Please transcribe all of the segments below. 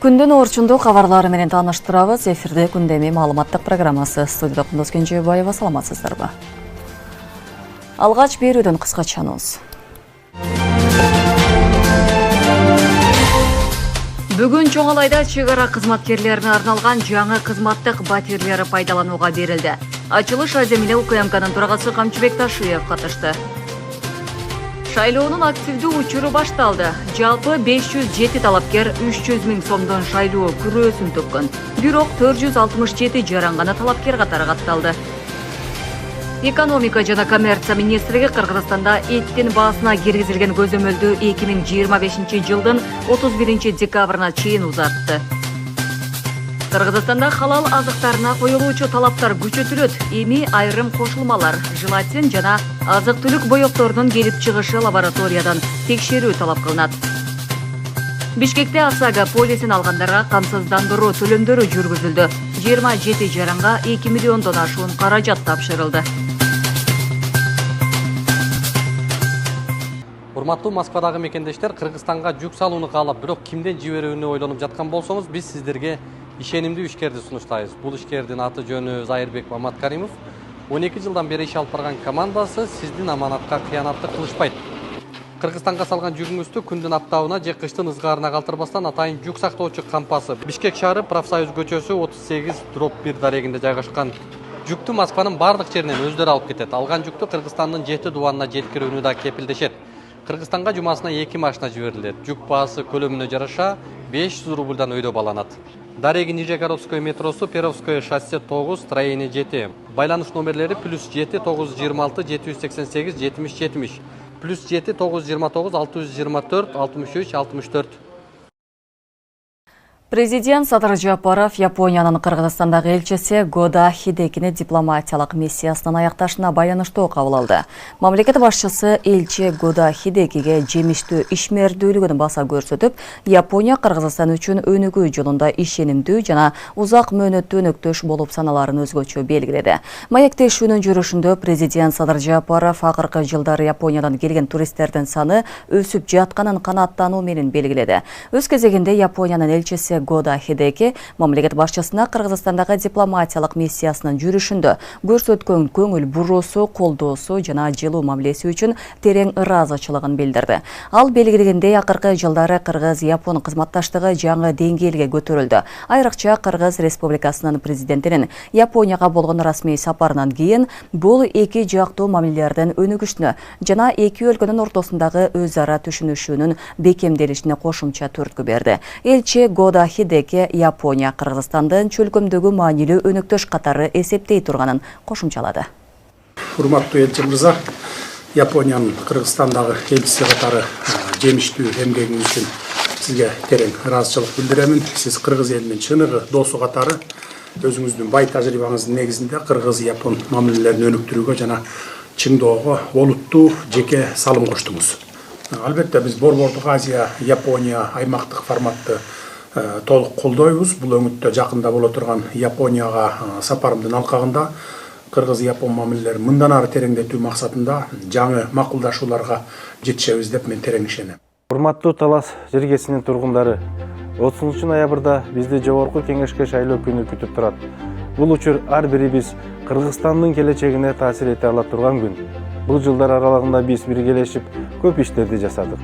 Күндүн орчунду кабарлары менен тааныштырабыз. Эфирде күндөмү маалыматтык программасы. Студияда Кундуз Кенжебаева, саламатсыздарбы? Алгач берүүдөн кыскача анонс. Бүгүн Чоңалайда чегара кызматкерлерине арналган жаңы кызматтык батирлери пайдаланууга берилди. Ачылыш аземине УКМКнын төрагасы Камчыбек Ташиев катышты. Шайлоонун активдүү учуру башталды. Жалпы 507 талапкер 300 000 сомдон шайлоо күрөөсүн төккөн. Бирок 467 жаранганы талапкер катары катталды. Экономика жана коммерция министрлиги Кыргызстанда эттин баасына киргизилген көзөмөлдү 2025 жылдын 31 декабрына чейин узартты. Кыргызстанда халал азыктарына коюлуучу талаптар күчөтүлөт. Эми айрым кошулмалар, желатин жана азык-түлүк боекторунун келип чыгышы лабораториядан текшерүү талап кылынат. Бишкекте ОСАГО полисин алгандарга камсыздандыруу төлөмдөрү жүргүзүлдү. 27 жаранга 2 миллиондон ашуун каражат тапшырылды. Урматтуу Москвадагы мекендештер, Кыргызстанга жүк салууну каалап, бирок кимден жиберүүнү ойлонуп жаткан болсоңуз, биз сиздерге ишенимдүү ишкерди сунуштайбыз. Бул ишкердин аты жөнү Зайырбек Маматкаримов. 12 жылдан бери иш алып барган командасы сиздин аманатка кыянатты кылышпайт. Кыргызстанга салган жүгүңүздү күндүн аптабына же кыштын ызгаарына калтырбастан атайын жүк сактоочу кампасы Бишкек шаары Профсоюз көчөсү 38/1 дарегинде жайгашкан жүктү Москванын бардык жеринен өздөрү алып кетет. Алган жүктү Кыргызстандын 7 дубанына жеткирүүнү да кепилдешет. Кыргызстанга жумасына 2 машина жиберилет. Жүк баасы көлөмүнө жараша 500 рубльдан өйдө баланат. Дареги Нижегородское метросу, Перовское шоссе 9, строение 7. Байланыш номерлери +7 926 788 70 70, +7 929 624 63 64. Президент Садыр Жапаров Япониянын Кыргызстандагы элчиси Года Хидекини дипломатиялык миссиясынын аякташына баяныштуу кабыл алды. Мамлекет башчысы элчи Года Хидекиге жемиштүү ишмердүүлүгүн баса көрсөтүп, Япония Кыргызстан үчүн өнүгүү жолунда ишенимдүү жана узак мөөнөттүү өнөктөш болуп саналарын өзгөчө белгиледи. Маектешүүнүн жүрүшүндө президент Садыр Жапаров акыркы жылдары Япониядан келген туристтердин саны өсүп жатканын канааттануу менен белгиледи. Өз кезегинде Япониянын элчиси Года Хидеки мамлекет башчысына Кыргызстандагы дипломатиялык миссиясынын жүрүшүндө көрсөткөн көңүл буруусу, колдоосу жана жылуу мамилеси үчүн терең ыраазычылыгын билдирди. Ал белгилегендей, акыркы жылдары Кыргыз-Япон кызматташтыгы жаңы деңгээлге көтөрүлдү. Айрыкча Кыргыз Республикасынын президентинин Японияга болгон расмий сапарынан кийин бул эки жактуу мамилелердин өнүгүшүнө жана эки өлкөнүн ортосундагы өз ара түшүнүшүүнүн бекемделишине кошумча түрткү берди. Элчи Года Хидеки Япония Кыргызстандын чөлкөмдөгү маанилүү өнөктөш катары эсептей турганын кошумчалады. Урматтуу элчи мырза, Япониянын Кыргызстандагы элчиси катары жемиштүү эмгегиңиз үчүн сизге терең ыраазычылык билдиремин. Сиз кыргыз элинин чыныгы досу катары өзүңүздүн бай тажрыйбаңыздын негизинде Кыргыз-Япон мамилелерин өнүктүрүүгө жана чыңдоого олуттуу жеке салым коштуңуз. Албетте биз Борбордук Азия Япония аймактык форматты толук колдойбуз. Бул өңүттө жакында боло турган Японияга сапарымдын алкагында Кыргыз-Япон мамилелерин мындан ары тереңдетүү максатында жаңы макулдашууларга жетишебиз деп мен терең ишенем. Урматтуу Талас жергесинин тургундары, 30 ноябрда бизди Жогорку Кеңешке шайлоо күнү күтүп турат. Бул учур ар бирибиз Кыргызстандын келечегине таасир эте ала турган күн. Бул жылдар аралыгында биз биргелешип көп иштерди жасадык.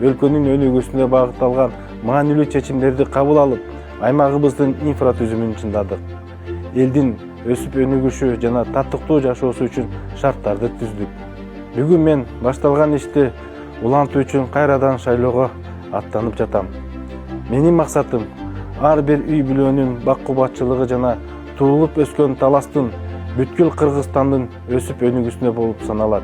Өлкөнүн өнүгүүсүнө багытталган маанилүү чечимдерди кабыл алып, аймагыбыздын инфратүзүмүн чыңдадык. Элдин өсүп өнүгүшү жана татыктуу жашоосу үчүн шарттарды түздүк. Бүгүн мен башталган ишти улантуу үчүн кайрадан шайлоого аттанып жатам. Менин максатым ар бир үй бүлөнүн бак-кубатчылыгы жана туулуп өскөн Таластын бүткүл Кыргызстандын өсүп өнүгүүсүнө болуп саналат.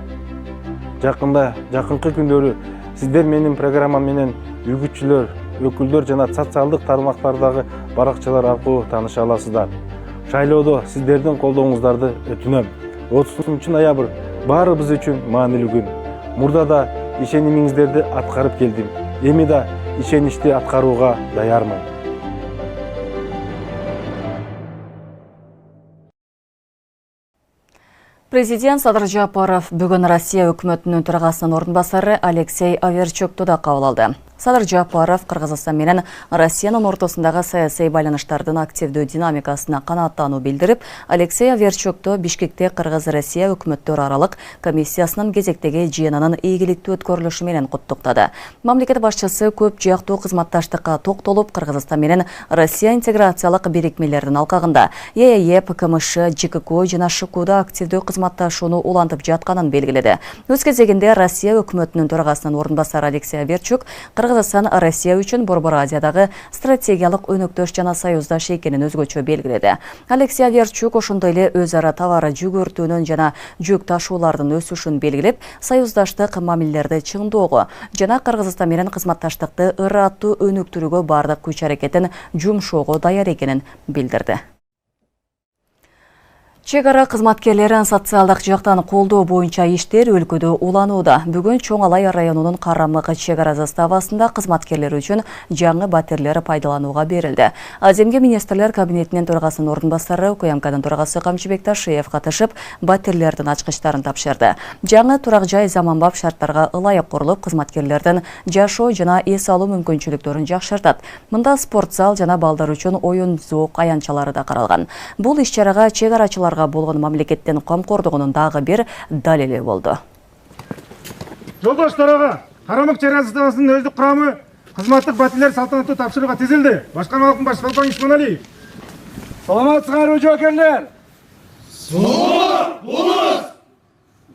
Жакынкы күндөрү сиздер менин программам менен үгүтчүлөр, өкүлдөр жана социалдык тармактардагы баракчалар аркылуу тааныша аласыздар. Шайлоодо сиздердин колдооңуздарды өтүнөм. 30 ноябрь баарыбыз үчүн маанилүү күн. Мурда да ишенимиңиздерди аткарып келдим. Эми да ишеничти аткарууга даярмын. Президент Садыр Жапаров бүгін Россия өкмөтүнүн төрагасынын орынбасары Алексей Аверчукту да кабыл алды. Садыр Жапаров Кыргызстан менен Россиянын ортосундагы саясий байланыштардын активдүү динамикасына канааттануу билдирип, Алексей Аверчукто Бишкекте Кыргыз-Россия өкмөттөр аралык комиссиясынын кезектеги жыйынынын ийгиликтүү өткөрүлүшү менен куттуктады. Мамлекет башчысы көп жактуу кызматташтыкка токтолуп, Кыргызстан менен Россия интеграциялык бирикмелердин алкагында ЕЭП, КМШ, ЖКК жана ШКУда активдүү кызматташууну улантып жатканын белгиледи. Өз кезегинде Россия өкмөтүнүн төрагасынын орунбасары Алексей Аверчук Кыргызстан Россия үчүн Борбор Азиядагы стратегиялык өнөктөш жана союздаш экенин өзгөчө белгиледи. Алексей Аверчук ошондой эле өз ара товар жүгүртүүнүн жана жүк ташуулардын өсүшүн белгилеп, союздаштык мамилелерди чыңдоого жана Кыргызстан менен кызматташтыкты ыраттуу өнүктүрүүгө бардык күч аракетин жумшоого даяр экенин билдирди. Чек ара кызматкерлерин социалдык жактан колдоо боюнча иштер өлкөдө уланууда. Бүгүн Чоң Алай районунун Карамык чек ара заставасында кызматкерлер үчүн жаңы батирлер пайдаланууга берилди. Аземге министрлер кабинетинин төрагасынын орунбасары УКМКнын төрагасы Камчыбек Ташиев катышып, батирлердин ачкычтарын тапшырды. Жаңы турак жай заманбап шарттарга ылайык курулуп, кызматкерлердин жашоо жана эс алуу мүмкүнчүлүктөрүн жакшыртат. Мында спорт зал жана балдар үчүн оюн зоок аянтчалары да каралган. Бул иш-чарага чек арачылар болгон мамлекеттин камкордугунун дагы бир далили болду. Жолдошторго Карамык чек ара заставасынын өздүк курамы кызматтык батирлер салтанаттуу тапшырууга тизилди. Башкармалыктын башчысы Полковник Исманалиев. Саламатсыздарбы жокерлер? Саламат болуңуз.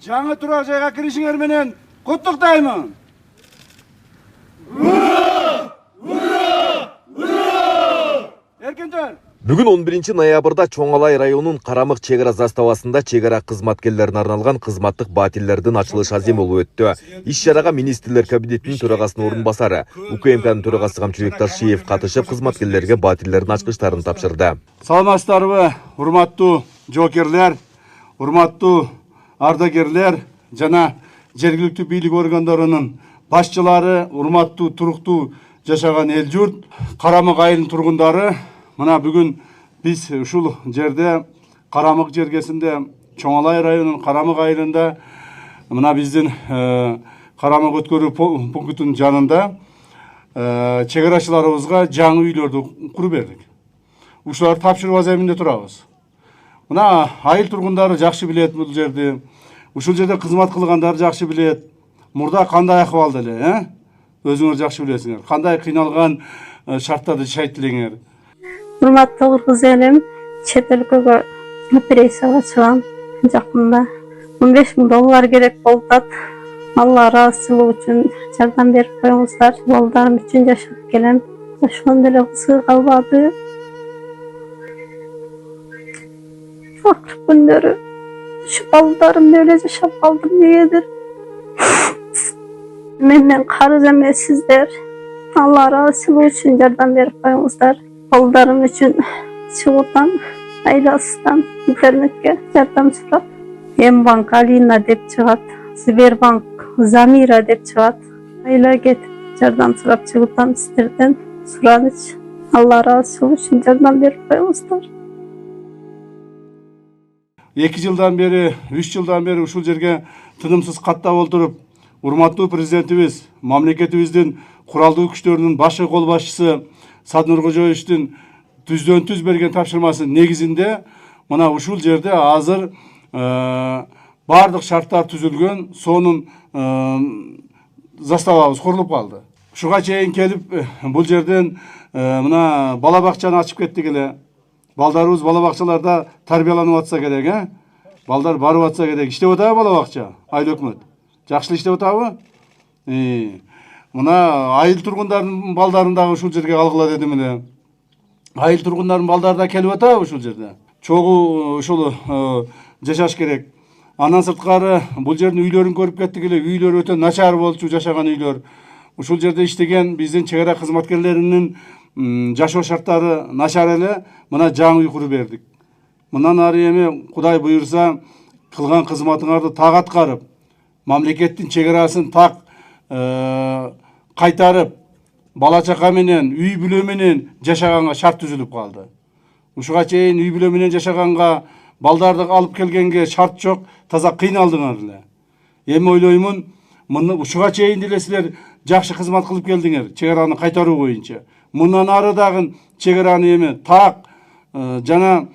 Жаңы турак жайга киришиңер менен куттуктаймын. Ура! Ура! Ура! Эркиндер. Бүгін 11 ноябрда Чоң Алай районунун Карамык чек ара заставасында чек ара кызматкерлерине арналган кызматтык батирлердин ачылыш азем болуп өттү. Иш-чарага министрлер кабинетинин төрагасынын орунбасары, УКМКнын төрагасы Камчыбек Ташиев катышып, кызматкерлерге батирлердин ачкычтарын тапшырды. Саламатсыздарбы, урматтуу жокерлер, урматтуу ардагерлер жана жергиликтүү бийлик органдарынын башчылары, урматтуу туруктуу жашаган эл журт, Карамык айылынын тургундары. Мына бүгүн биз ушул жерде Карамык жергесинде Чоң Алай районунун Карамык айылында мына биздин Карамык өткөрүү пунктунун жанында чек арачыларыбызга жаңы үйлөрдү куруп бердик. Ушуларды тапшыруу аземинде турабыз. Мына айыл тургундары жакшы билет бул жерди. Ушул жерде кызмат кылгандар жакшы билет. Мурда кандай акыбалда эле, өзүңөр жакшы билесиңер. Кандай кыйналган шарттарда жашайт элеңер. Урматтуу кыргыз элим, чет өлкөгө операцияга чыгам жакында. 15 000 доллар керек болуп атат. Алла ыраазычылыгы үчүн жардам берип коюңуздар. Балдарым үчүн жашап келем. Ошондой эле кызыгы калбады. Акыркы күндөрү ушу балдарым эле жашап калдым дегендир. Менден карыз эмессиздер. Алла ыраазычылыгы үчүн жардам берип коюңуздар. Балдарым үчүн чыгуудан, айласынан интернетке жардам сурап, Мбанк Алина деп чыгат, Сбербанк Замира деп чыгат. Айла кетип жардам сурап чыгуудан сиздерден сураныч. Алла ыраазычылыгы үчүн жардам берип коюңуздар. 2 жылдан бери, 3 жылдан бери ушул жерге тынымсыз каттап отуруп, урматтуу президентибиз, мамлекетибиздин куралдуу күчтөрүнүн башы кол башчысы Садыр Кожоевичтин түздөн-түз берген тапшырмасы негизинде мына ушул жерде азыр бардык шарттар түзүлгөн, сонун заставабыз курулуп калды. Ушуга чейин келип бул жерден мына бала бакчаны ачып кеттик эле. Балдарыбыз бала бакчаларда тарбияланып атса керек, балдар барып атса керек. Иштеп атабы бала бакча? Айыл өкмөт. Жакшы иштеп атабы? Мына айыл тургундарынын балдарын дагы ушул жерге алгыла дедим эле. Айыл тургундарынын балдары да келип атабы ушул жерде? Чогуу ушул жашаш керек. Андан сырткары бул жердин үйлөрүн көрүп кеттик эле. Үйлөр өтө начар болчу, жашаган үйлөр. Ушул жерде иштеген биздин чек ара кызматкерлеринин жашоо шарттары начар эле. Мына жаңы үй куруп бердик. Мындан ары эми Кудай буйрса кылган кызматыңарды так аткарып, мамлекеттин чек арасын так кайтарып, бала чака менен, үй бүлө менен жашаганга шарт түзүлүп калды. Ушуга чейин үй бүлө менен жашаганга, балдарды алып келгенге шарт жок, таза кыйналдыңар эле. Эми ойлоймун, ушуга чейин деле силер жакшы кызмат кылып келдиңер чек араны кайтаруу боюнча. Мындан ары дагы чек араны эми так жана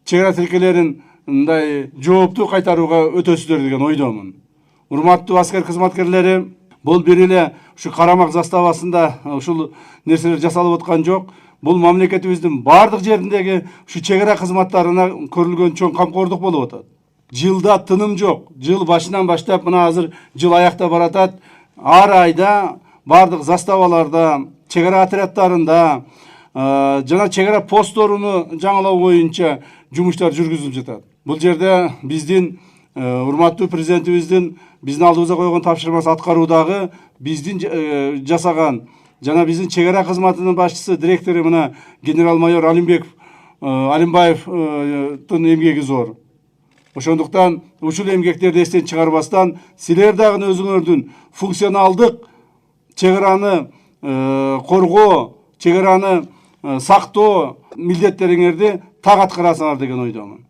чек ара тилкелерин мындай жооптуу кайтарууга өтөсүздөр деген ойдомун. Урматтуу аскер кызматкерлери, бул бир эле ушу Карамак заставасында ушул нерселер жасалып аткан жок. Бул мамлекетибиздин бардык жериндеги ушу чек ара кызматтарына көрүлгөн чоң камкордук болуп атат. Жылда тыным жок. Жыл башынан баштап мына азыр жыл аякта баратат. Ар айда бардык заставаларда, чек ара отрядтарында жана чек ара постторуну жаңылоо боюнча жумуштар жүргүзүлүп жатат. Бул жерде биздин урматтуу президентибиздин биздин алдыбызга койгон тапшырмасы аткаруудагы биздин жасаган жана биздин чек ара кызматынын башчысы директору мына генерал-майор Алимбаевдин эмгеги зор. Ошондуктан ушул эмгектерди эстен чыгарбастан силер дагы өзүңөрдүн функционалдык чек араны коргоо, чек араны сактоо милдеттериңерди так аткарасыңар деген ойдомун.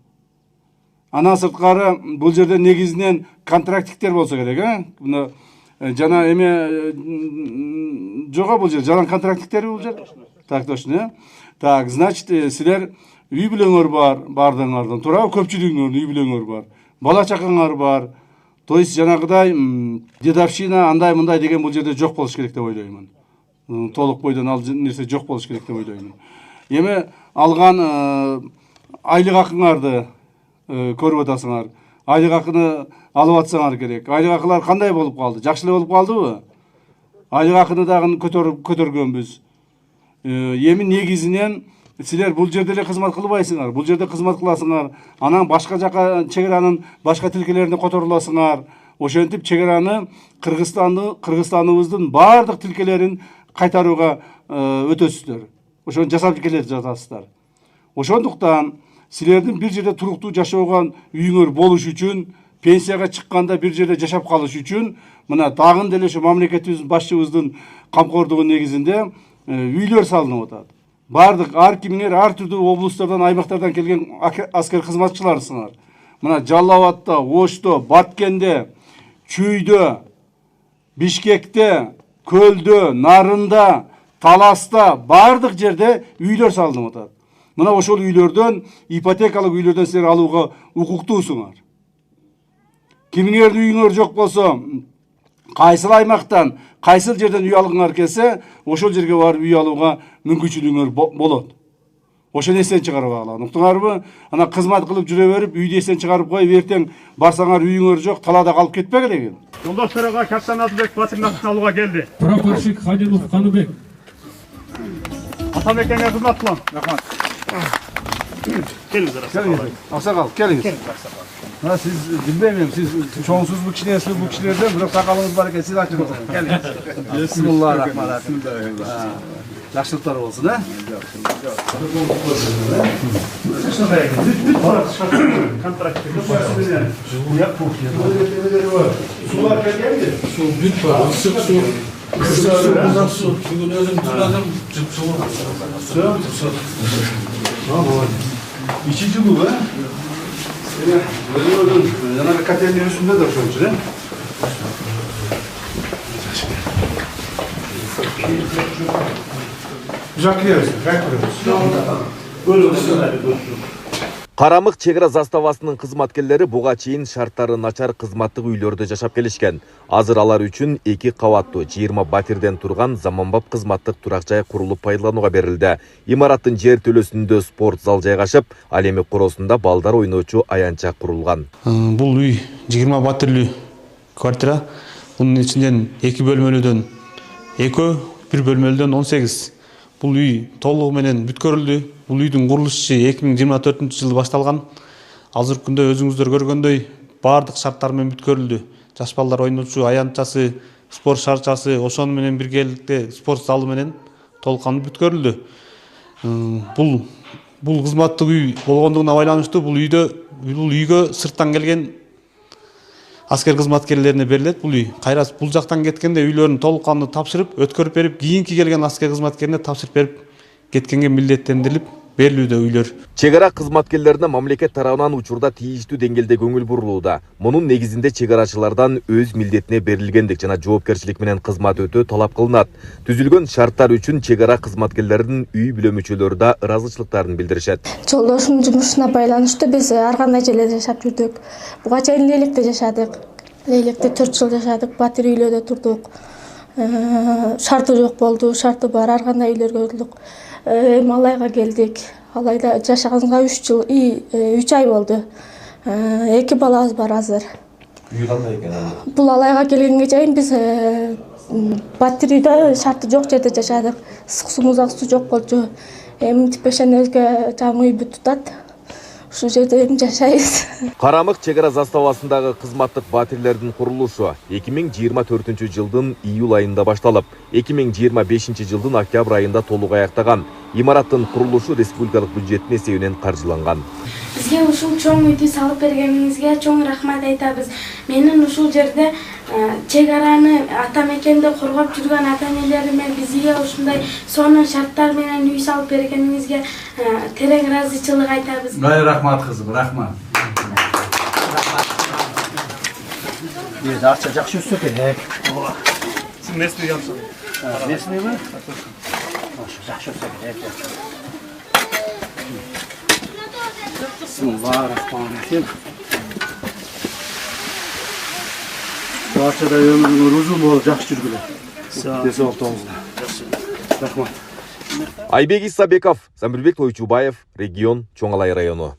Андан сырткары бул жерде негизинен контрактиктер болсо керек, Мына жана эме жога бул жер жалаң контрактиктери бул жер. Так точно. Так, значит, силер үй бүлөңөр бар, бардыңардан туурабы, көпчүлүгүңөрдүн үй бүлөңөр бар, бала чакаңар бар. То есть жанагыдай дедовщина андай мындай деген бул жерде жок болуш керек деп ойлоймун. Толук бойдон ал нерсе жок болуш керек деп ойлоймун. Эми алган айлык акыңарды көрүп атасыңар. Айлык акыны алып атсаңар керек. Айлык акылар кандай болуп калды? Жакшы эле болуп калдыбы? Айлык акыны дагы көтөргөнбүз. Эми негизинен силер бул жерде эле кызмат кылбайсыңар. Бул жерде кызмат кыласыңар. Анан башка жака чек аранын башка тилкелерине которуласыңар. Ошентип чек араны Кыргызстаныбыздын бардык тилкелерин кайтарууга өтөсүздөр. Ошону жасап келе жатасыздар. Ошондуктан силердин бир жерде туруктуу жашоого үйүңөр болуш үчүн, пенсияга чыкканда бир жерде жашап калыш үчүн мына дагы деле ошо мамлекетибиздин башчыбыздын камкордугу негизинде үйлөр салынып атат. Бардык ар кимиңер ар түрдүү облустардан, аймактардан келген аскер кызматчыларсыңар. Мына Жалал Абадта, Ошто, Баткенде, Чүйдө, Бишкекте, Көлдө, Нарында, Таласта бардык жерде үйлөр салынып атат. Мына ошол үйлөрдөн, ипотекалык үйлөрдөн силер алууга укуктуусуңар. Кимиңердин үйүңөр жок болсо, кайсыл аймактан, кайсыл жерден үй алгыңар келсе, ошол жерге барып үй алууга мүмкүнчүлүгүңөр болот. Ошону эстен чыгарып алгыла. Уктуңарбы? Ана кызмат кылып жүрө берип, үйдү эстен чыгарып коюп, эртең барсаңар үйүңөр жок, талаада калып кетпегиле экен. Жолдошторго капитан Атылбек батырын алууга келди. Прапорщик Хадилов Каныбек. Атамекенге кызмат кылам. Рахмат. Келиңиздер. Аксакал, келиңиз. Siz bilmem, siz çoğunsuz bu kişilerden, bu kişilerden bırak sakalınız var ki siz açın olsun. Gelin. Bismillahirrahmanirrahim. Yaxşılıklar olsun ha. Sular geldi mi? Su büt var, ısık su. Kısa su. Bugün özüm tuladım, cıp su var. Tamam. İçici bu ha? Yana bir katenin üstünde de şu için. Карамык чек ара заставасынын кызматкерлери буга чейин шарттары начар кызматтык үйлөрдө жашап келишкен. Азыр алар үчүн 2 кабаттуу 20 батирден турган заманбап кызматтык турак жай курулуп пайдаланууга берилди. Имараттын жер төлөсүндө спорт зал жайгашып, ал эми короосунда балдар ойночу аянча курулган. Бул үй 20 батирлүү квартира. Bunun içinden 2 bölmelüden 2, 1 bölmelüden 18. Бул үй толугу менен бүткөрүлдү. Бул үйдүн курулушу 2024-жылы башталган. Азыркы күндө өзүңүздөр көргөндөй бардык шарттар менен бүткөрүлдү. Жаш балдар ойночу аянтчасы, спорт шарчасы, ошону менен биргеликте спорт залы менен толукканды бүткөрүлдү. Бул кызматтык үй болгондугуна байланыштуу бул үйгө сырттан келген аскер кызматкерлерине берилет. Бул үй кайра бул жактан кеткенде үйлөрүн толукканды тапшырып, өткөрүп берип, кийинки келген аскер кызматкерине тапшырып берип кеткенге милдеттендирилип берилүүдө үйлөр. Чек ара кызматкерлерине мамлекет тарабынан учурда тийиштүү деңгээлде көңүл бурулууда. Мунун негизинде чек арачылардан өз милдетине берилгендик жана жоопкерчилик менен кызмат өтөө талап кылынат. Түзүлгөн шарттар үчүн чек ара кызматкерлеринин үй бүлө мүчөлөрү да ыраазычылыктарын билдиришет. Жолдошумдун жумушуна байланыштуу биз ар кандай жерлерде жашап жүрдүк. Буга чейин Лейлекте жашадык. Лейлекте 4 жыл жашадык, батир үйлөрдө турдук. Шарты жок болду, шарты бар ар кандай үйлөргө өтүлдүк. Эми Алайга келдик. Алайда жашаганга 3 жыл, 3 ай болду. 2 балабыз бар азыр. Үй кандай экен? Бул Алайга келгенге чейин биз батир үйдө шарты жок жерде жашадык. Ысык суу, музак суу жок болчу. Эми типешен өзгө жаңы үй бүт тутат. Ушул жерде эми жашайбыз. Карамык чек ара заставасындагы кызматтык батирлердин курулушу 2024 жылдын июль айында башталып, 2025 жылдын октябрь айында толук аяктаган. Имараттын курулушу республикалык бюджеттин эсебинен каржыланган. Бизге ушул чоң үйдү салып бергениңизге чоң рахмат айтабыз. Менин ушул жерде чек араны ата мекенде коргоп жүргөн ата энелериме бизге ушундай сонун шарттар менен үй салып бергениңизге терең ыраазычылык айтабыз. Рахмат кызым, рахмат. Акча жакшы өссө керек. Сиз местный жакшы. Местныйбы? Жакшы өссө керек. Бисмиллахиррахманиррахим. Акчада өмүрүңөр узун болуп жакшы жүргүлө. Рахмат. Айбек Исабеков, Самирбек Тойчубаев, регион Чоң Алай району.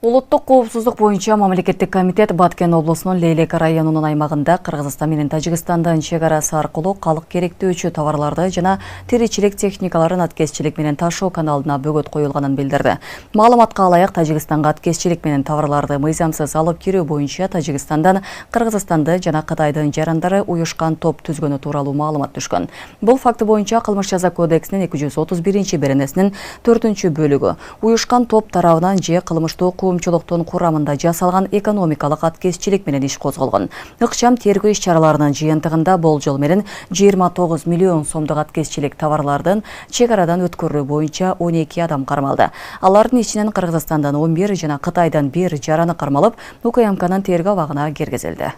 Улуттук коопсуздук боюнча мамлекеттик комитет Баткен облусунун Лейлек районунун аймагында Кыргызстан менен Тажикстандын чек арасы аркылуу калк керектөөчү товарларды жана тиричилик техникаларын аткезчилик менен ташуу каналына бөгөт коюлганын билдирди. Маалыматка ылайык Тажикстанга аткезчилик менен товарларды мыйзамсыз алып кирүү боюнча Тажикстандан Кыргызстанды жана Кытайдын жарандары уюшкан топ түзгөнү тууралуу маалымат түшкөн. Бул факты боюнча Кылмыш жаза кодексинин 231-беренесинин 4-бөлүгү уюшкан топ тарабынан же кылмыштуу коомчулуктун курамында жасалган экономикалык аткезчилик менен иш козголгон. Ыкчам тергөө иш-чараларынын жыйынтыгында болжол менен 29 миллион сомдук аткезчилик товарлардын чек арадан өткөрүү боюнча 12 адам кармалды. Алардын ичинен Кыргызстандан 11 жана Кытайдан 1 жараны кармалып, УКМКнын тергөө абагына киргизилди.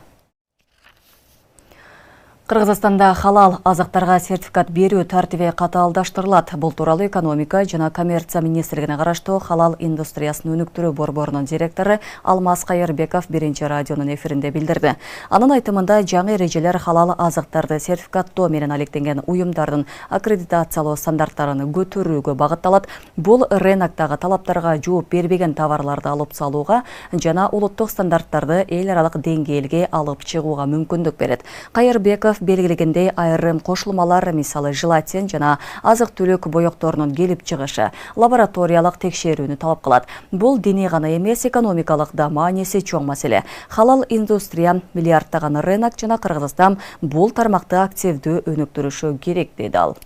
Кыргызстанда халал азыктарга сертификат берүү тартиби катаалдаштырылат. Бул тууралуу экономика жана коммерция министрлигине караштуу халал индустриясын өнүктүрүү борборунун директору Алмаз Кайырбеков биринчи радионун эфиринде билдирди. Анын айтымында жаңы эрежелер халал азыктарды сертификаттоо менен алектенген уюмдардын аккредитациялоо стандарттарын көтөрүүгө багытталат. Бул рыноктогу талаптарга жооп бербеген товарларды алып салууга жана улуттук стандарттарды эл аралык деңгээлге алып чыгууга мүмкүндүк берет. Кайырбеков белгилегендей айрым кошулмалар, мисалы желатин жана азык-түлүк боекторунун келип чыгышы лабораториялык текшерүүнү талап кылат. Бул диний гана эмес, экономикалык да мааниси чоң маселе. Халал индустрия миллиарддаган рынок жана Кыргызстан бул тармакты активдүү өнүктүрүшү керек, деди ал.